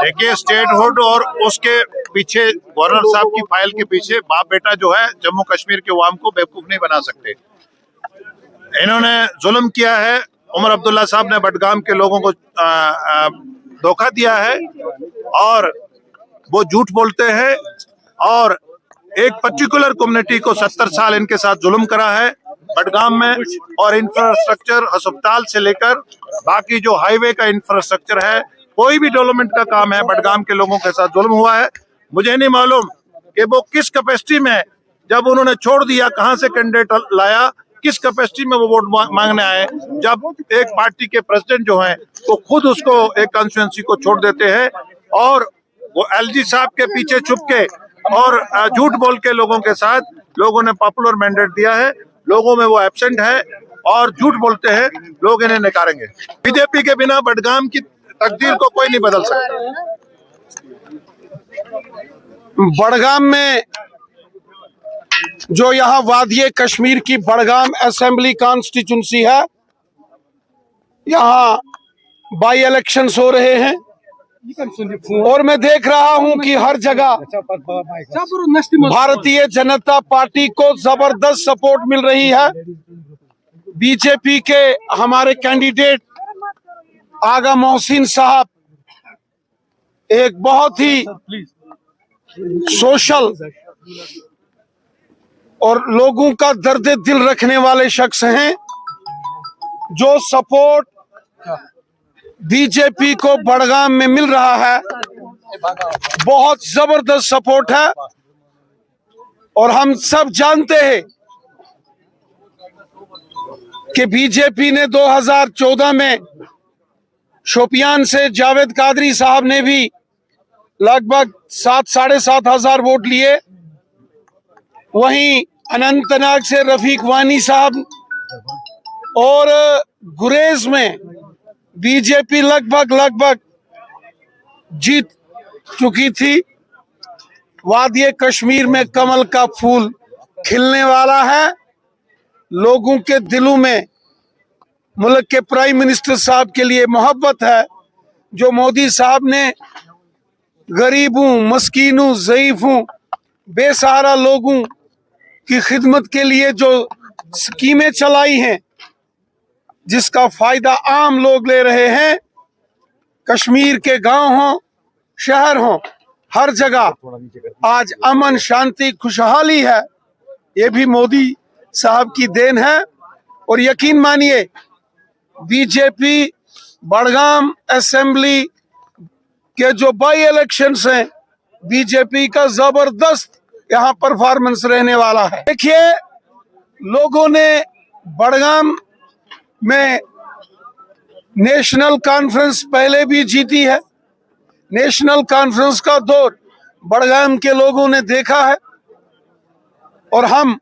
देखिए, स्टेटहुड और उसके पीछे गवर्नर साहब की फाइल के पीछे बाप बेटा जो है जम्मू कश्मीर के अवाम को बेवकूफ नहीं बना सकते। इन्होंने जुल्म किया है। उमर अब्दुल्ला साहब ने बडगाम के लोगों को धोखा दिया है और वो झूठ बोलते हैं और एक पर्टिकुलर कम्युनिटी को 70 साल इनके साथ जुल्म करा है बडगाम में। और इंफ्रास्ट्रक्चर अस्पताल से लेकर बाकी जो हाईवे का इंफ्रास्ट्रक्चर है, कोई भी डेवलपमेंट का काम है, बडगाम के लोगों के साथ जुल्म हुआ है। मुझे नहीं मालूम कि वो किस कैपेसिटी में, जब उन्होंने छोड़ दिया, कहां से कैंडिडेट लाया, किस कैपेसिटी में वो वोट मांगने आए, जब एक पार्टी के प्रेसिडेंट जो हैं वो खुद उसको एक कॉन्स्टिट्यूएंसी को छोड़ देते हैं और वो एलजी साहब के पीछे छुप के और झूठ बोल के लोगों के साथ लोगों ने पॉपुलर मैंडेट दिया है। लोगों में वो एब्सेंट है और झूठ बोलते हैं, लोग इन्हें नकारेंगे। बीजेपी के बिना बडगाम की तकदीर को कोई नहीं बदल सकता। बडगाम में जो यहाँ वादिये कश्मीर की बडगाम असेंबली कॉन्स्टिट्यूंसी है, यहाँ बाई इलेक्शंस हो रहे हैं और मैं देख रहा हूं कि हर जगह भारतीय जनता पार्टी को जबरदस्त सपोर्ट मिल रही है। बीजेपी के हमारे कैंडिडेट आगा मोहसिन साहब एक बहुत ही सोशल और लोगों का दर्द दिल रखने वाले शख्स हैं। जो सपोर्ट बीजेपी को बडगाम में मिल रहा है, बहुत जबरदस्त सपोर्ट है। और हम सब जानते हैं कि बीजेपी ने 2014 में शोपियान से जावेद कादरी साहब ने भी लगभग 7-7.5 हजार वोट लिए। वहीं अनंतनाग से रफीक वानी साहब और गुरेज में बीजेपी लगभग जीत चुकी थी। वादिये कश्मीर में कमल का फूल खिलने वाला है। लोगों के दिलों में मुल्क के प्राइम मिनिस्टर साहब के लिए मोहब्बत है। जो मोदी साहब ने गरीबों, मस्कीनों, ज़ईफों, बेसहारा लोगों की खिदमत के लिए जो स्कीमें चलाई हैं, जिसका फायदा आम लोग ले रहे हैं, कश्मीर के गांव हों, शहर हों, हर जगह आज अमन, शांति, खुशहाली है। ये भी मोदी साहब की देन है। और यकीन मानिए, बीजेपी बडगाम असेंबली के जो बाई इलेक्शंस हैं, बीजेपी का जबरदस्त यहाँ परफॉर्मेंस रहने वाला है। देखिए, लोगों ने बडगाम में नेशनल कॉन्फ्रेंस पहले भी जीती है। नेशनल कॉन्फ्रेंस का दौर बडगाम के लोगों ने देखा है और हम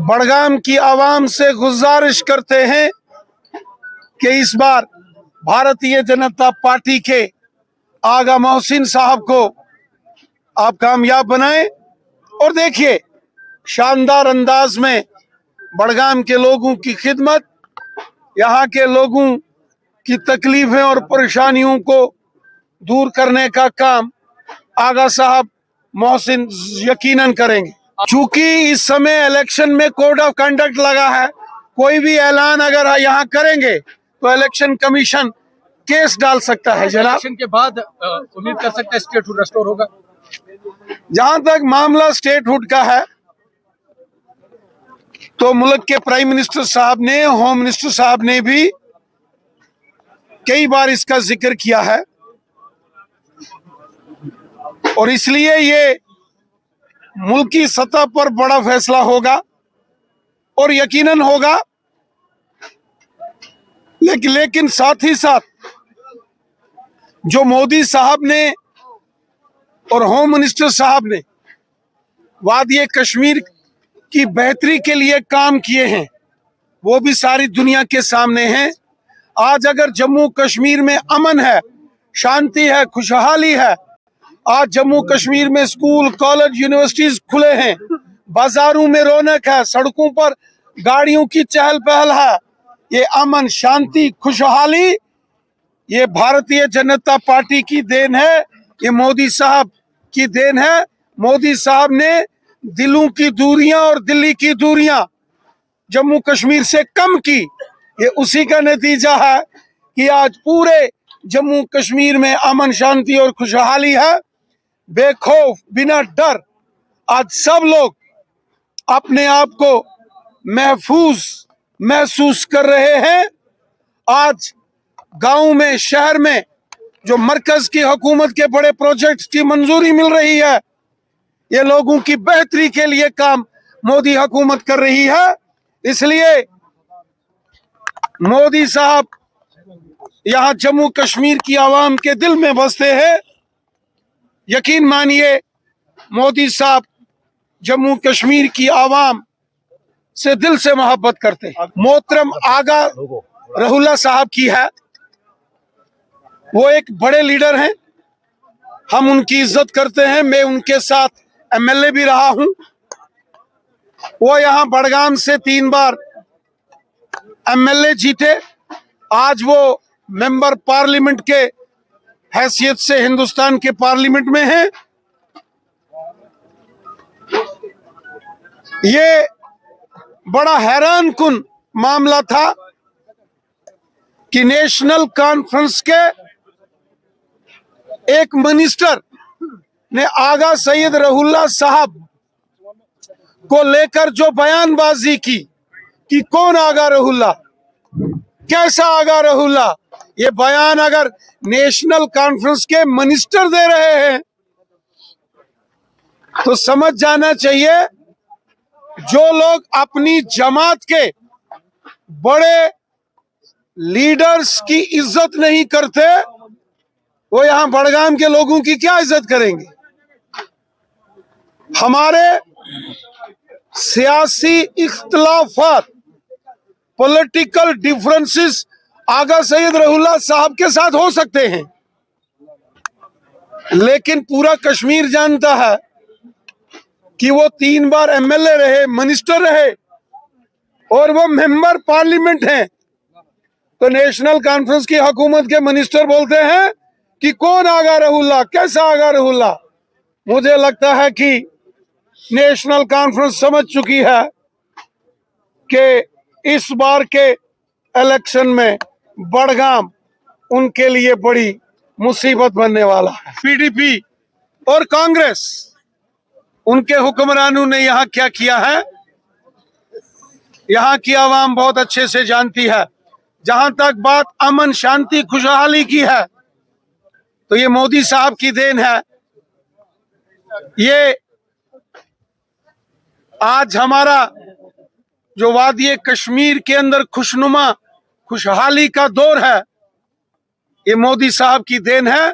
बडगाम की आवाम से गुजारिश करते हैं कि इस बार भारतीय जनता पार्टी के आगा मोहसिन साहब को आप कामयाब बनाएं। और देखिए, शानदार अंदाज में बडगाम के लोगों की खिदमत, यहाँ के लोगों की तकलीफें और परेशानियों को दूर करने का काम आगा साहब मोहसिन यकीनन करेंगे। चूंकि इस समय इलेक्शन में कोड ऑफ कंडक्ट लगा है, कोई भी ऐलान अगर यहाँ करेंगे तो इलेक्शन कमीशन केस डाल सकता है। जनाब, इलेक्शन के बाद उम्मीद कर सकते हैं स्टेटहुड रेस्टोर होगा। जहां तक मामला स्टेटहुड का है, तो मुल्क के प्राइम मिनिस्टर साहब ने, होम मिनिस्टर साहब ने भी कई बार इसका जिक्र किया है और इसलिए ये मुल्की सतह पर बड़ा फैसला होगा और यकीनन होगा। लेकिन साथ ही साथ जो मोदी साहब ने और होम मिनिस्टर साहब ने वादिये कश्मीर की बेहतरी के लिए काम किए हैं, वो भी सारी दुनिया के सामने हैं। आज अगर जम्मू कश्मीर में अमन है, शांति है, खुशहाली है, आज जम्मू कश्मीर में स्कूल, कॉलेज, यूनिवर्सिटीज खुले हैं, बाजारों में रौनक है, सड़कों पर गाड़ियों की चहल पहल है, ये अमन, शांति, खुशहाली ये भारतीय जनता पार्टी की देन है, ये मोदी साहब की देन है। मोदी साहब ने दिलों की दूरियां और दिल्ली की दूरियां जम्मू कश्मीर से कम की। ये उसी का नतीजा है कि आज पूरे जम्मू कश्मीर में अमन शांति और खुशहाली है। बेखौफ, बिना डर आज सब लोग अपने आप को महफूज महसूस कर रहे हैं। आज गांव में, शहर में जो मरकज की हुकूमत के बड़े प्रोजेक्ट्स की मंजूरी मिल रही है, ये लोगों की बेहतरी के लिए काम मोदी हुकूमत कर रही है। इसलिए मोदी साहब यहाँ जम्मू कश्मीर की आवाम के दिल में बसते हैं। यकीन मानिए, मोदी साहब जम्मू कश्मीर की आवाम से दिल से मोहब्बत करते हैं। मोहतरम आगा रहुल्ला साहब की है, वो एक बड़े लीडर हैं, हम उनकी इज्जत करते हैं। मैं उनके साथ एमएलए भी रहा हूं। वो यहाँ बड़गाम से 3 बार एमएलए जीते। आज वो मेंबर पार्लियामेंट के हैसियत से हिंदुस्तान के पार्लियामेंट में हैं। ये बड़ा हैरान कुन मामला था कि नेशनल कॉन्फ्रेंस के एक मिनिस्टर ने आगा सैयद रहुल्ला साहब को लेकर जो बयानबाजी की कि कौन आगा रहुल्ला, कैसा आगा रहुल्ला, ये बयान अगर नेशनल कॉन्फ्रेंस के मिनिस्टर दे रहे हैं तो समझ जाना चाहिए जो लोग अपनी जमात के बड़े लीडर्स की इज्जत नहीं करते, वो यहां बड़गाम के लोगों की क्या इज्जत करेंगे। हमारे सियासी इख्तलाफात, पॉलिटिकल डिफरेंसेस आगा सैयद रहुल्ला साहब के साथ हो सकते हैं, लेकिन पूरा कश्मीर जानता है कि वो 3 बार एमएलए रहे, मिनिस्टर रहे और वो मेंबर पार्लियामेंट हैं। तो नेशनल कॉन्फ्रेंस की हुकूमत के मिनिस्टर बोलते हैं कि कौन आगा रहुल्ला, कैसा आगा रहुल्ला। मुझे लगता है कि नेशनल कॉन्फ्रेंस समझ चुकी है कि इस बार के इलेक्शन में बड़गाम उनके लिए बड़ी मुसीबत बनने वाला है। पीडीपी और कांग्रेस, उनके हुक्मरानों ने यहाँ क्या किया है, यहाँ की आवाम बहुत अच्छे से जानती है। जहां तक बात अमन शांति खुशहाली की है, तो ये मोदी साहब की देन है। ये आज हमारा जो वादी कश्मीर के अंदर खुशनुमा खुशहाली का दौर है, ये मोदी साहब की देन है।